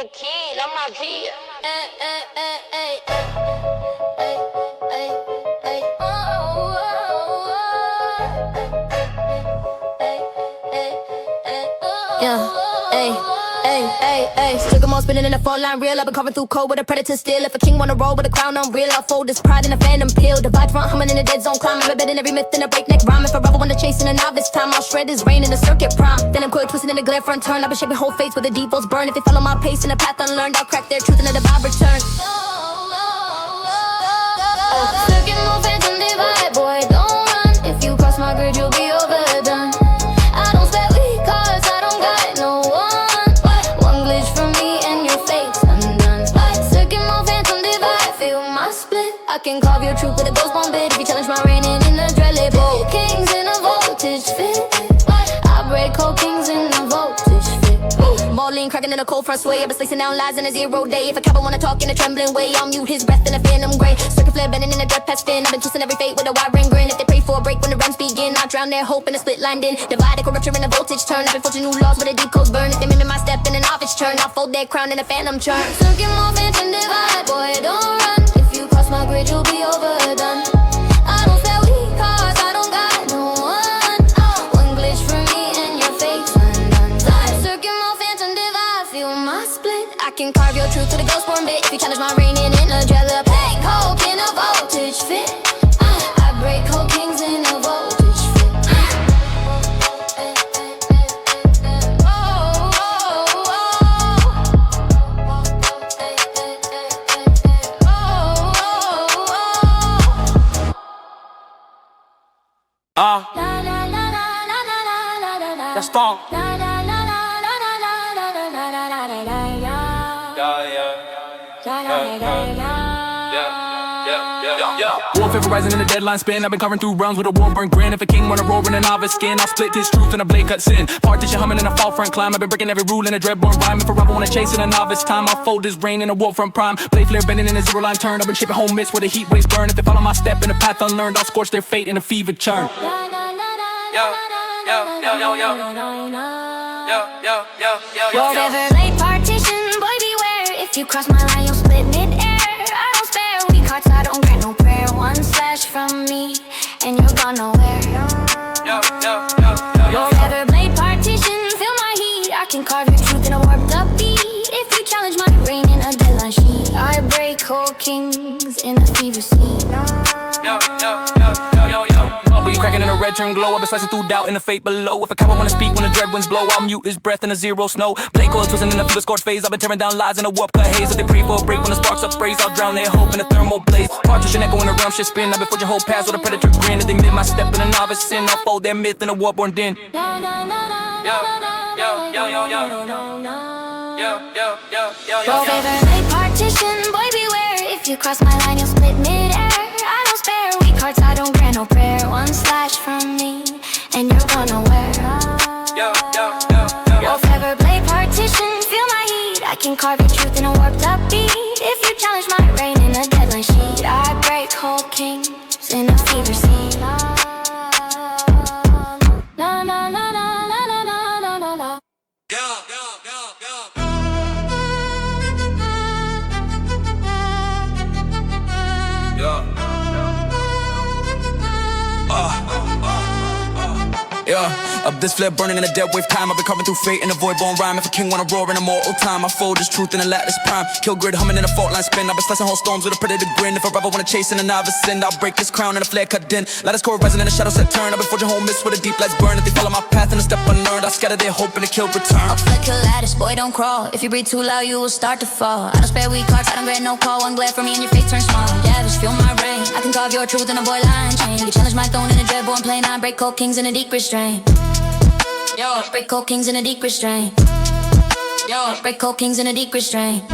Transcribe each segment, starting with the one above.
a kid, I'm not P. Took them all spinning in a fall line reel. I've been carving through cold with a predator still. If a king wanna roll with a crown unreal, I'll fold his pride in a phantom pill. Divide front humming in a dead zone climb. I'm betting every myth in a breakneck rhyme. If I ever wanna chase in a novice time, I'll shred his rain in the circuit prime. Then I'm quick twisting in a glare front turn. I've been shaping whole fates with the deep volts burn. If they follow my pace in a path unlearned, I'll crack their truth and let the vibe return. Circuit move, phantom divide, boy, don't run. If you cross my grid, you'll be overdone. I don't spell weak cause I don't got no one. One glitch from me and your fate's undone. Circuit move, phantom divide, feel my split. I can carve your truth with a ghost bomb bit. If you challenge my reigning in the dreadly bowl. Kings in a voltage fit. I break whole kings in a voltage fit. Mauling, cracking in a cold front sway. I've been slicing down lies in a 0 day. If a cowboy wanna talk in a trembling way, I'll mute his breath in a phantom gray. Circuit flare bending in a dread pest spin. I've been twisting every fate with a wide ring grin. If they pray for a break when the realms begin, I'll drown their hope in a split line din. Divide a corruption in a voltage turn. I've been forging new laws with a deep codes burn. If they mimic my step in an office turn, I'll fold their crown in a phantom churn. Circuit move, phantom divide, boy, don't run. If you cross my grid, you'll be overdone. I don't spell weak cause I don't got no one. One glitch from me and your fate's undone. Circuit move, phantom divide, feel my split. I can carve your truth with a ghost born bit. If you challenge my reigning in a jealous Break whole in a voltage fit. I break whole kings in a voltage fit. That's strong. Warfare rising in the deadline spin. I've been carving through realms with a war-burn grin. If a king wanna roar in a novice skin, I'll split his truth and a blade cuts in. Partition humming in a fall front climb. I've been breaking every rule in a dreadborn rhyme. If forever wanna chase in a novice time, I'll fold his reign in a war front prime. Blade flare bending in a 0 line turn. I've been shaping home mist where the heat waves burn. If they follow my step in a path unlearned, I'll scorch their fate in a fever churn. Whatever late partition, boy beware. If you cross my line, you'll split mid-air. I don't spare weak hearts, I don't grant no prayer. One slash from me, and you're gone nowhere. Whatever blade partition, feel my heat. I can carve your truth in a warped up beat. If you challenge my reign in a deadline sheet, I break whole kings in a fever seat. But you cracking in a red turn glow. I've been slicing through doubt in the fate below. If a cowboy wanna speak when the dread winds blow, I'll mute his breath in a 0 snow. Blade coil twisting in a fever scorched phase. I've been tearing down lies in a warp cut haze. If they pray for a break when the sparks upraise, I'll drown their hope in a thermal blaze. Partition echo in the realm shit spin. I've been forging whole paths with a predator grin. If they mid my step in a novice sin, I'll fold their myth in a war-born din. Whatever late partition, boy beware. If you cross my line, you'll split mid-air. I don't spare weak hearts, I don't grant no prayer. One slash from me, and you're gone nowhere. Whatever blade partition, feel my heat. I can carve your truth in a warped up beat. If you challenge my reign in a deadline sheet, I break whole kings in a fever seat. Up this flare burning in a dead wave time. I've been carving through fate in a void-born rhyme. If a king wanna roar in immortal time, I fold his truth in a lattice prime. Kill grid humming in a fault line spin. I've been slicing whole storms with a predator grin. If I ever wanna chase in a novice sin, I'll break his crown in a flare cut din. Let us core rising in a shadow set turn. I've been forging whole mist with a deep lights burn. If they follow my path in a step unlearned, I'll scatter their hope in a killed return. I'll flick your lattice, boy, don't crawl. If you breathe too loud, you will start to fall. I don't spare weak hearts, I don't grant no call. One glare from me and your face turns small. Devils, feel my reign. I can carve your truth in a void line chain. You challenge my throne in a dreadborn plane. I break cold kings in a deep restraint. Break cold kings in a deep restraint. Break cold kings in a deep restraint.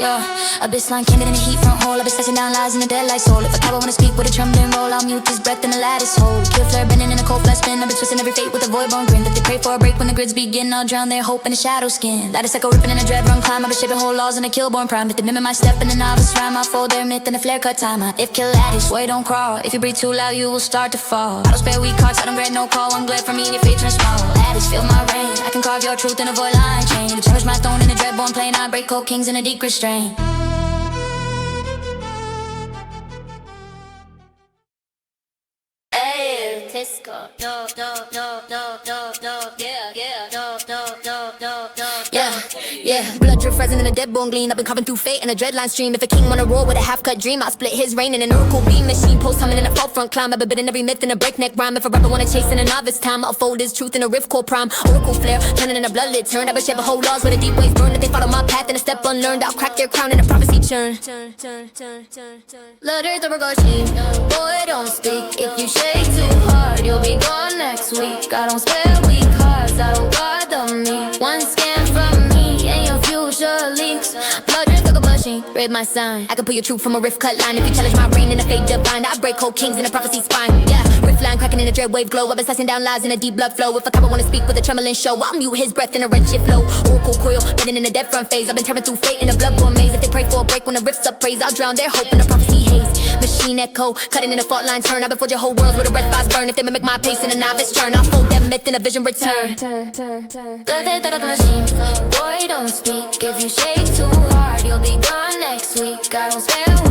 Yeah, a bitch line candid in the heat front hole. I been slicing down lies in the deadlight soul. If a cowboy wanna speak with a trembling roll, I'll mute his breath in the lattice hole. Kill flare bending in a cold flash spin. I've been twisting every fate with a void bone grin. That they pray for a break when the grids begin. I'll drown their hope in a shadow skin. Lattice echo ripping in a dread run climb. I've been shaping whole laws in a killborn prime. Hit the mimic my step in the novice rhyme. I fold their myth in a flare cut timer. If kill lattice, boy don't crawl. If you breathe too loud, you will start to fall. I don't spare weak hearts, I don't grant no call. One glare from me and your fate turns small. Lattice, feel my reign. I can carve your truth in a void line chain. To charge my throne in a dreadborn plane. I break cold kings in a deep restraint. Tisco. No, yeah. Blood drip rising in a dead bone gleam. I've been carving through fate in a dreadline stream. If a king wanna roar with a half-cut dream, I'll split his reign in an oracle beam machine. Post humming in a fault front climb. I've been bidding every myth in a breakneck rhyme. If a rapper wanna chase in a novice time, I'll fold his truth in a riff core prime. Oracle flare, turning in a bloodlit turn. I've been shaping whole laws with a deep waves burn. If they follow my path in a step unlearned, I'll crack their crown in a prophecy churn. Blood earth over sheep. Boy, don't speak. If you shake too hard, you'll be gone next week. I don't spare weak hearts, I don't guard the meat. One scan from me and your future leaks. Blood drip like a blushing, read my sign. I can pull your truth from a riff cut line. If you challenge my reign in a fate divine, I break cold kings in a prophecy spine. Yeah, riff line cracking in a dread wave glow. I've been slicing down lies in a deep blood flow. If a cowboy wanna speak with a trembling show, I'll mute his breath in a redshift flow. Oracle coil, bending in a dead front phase. I've been tearing through fate in a bloodborne maze. If they pray for a break when the rift's upraised, I'll drown their hope in a prophecy haze. Machine echo, cutting in a fault line turn. I've been forging whole worlds with a red fires burn. If they mimic my pace in a novice turn, I'll fold them myth in a vision return. Blood earth out of the machine. Boy, don't speak. If you shake too hard, you'll be gone next week. I don't spare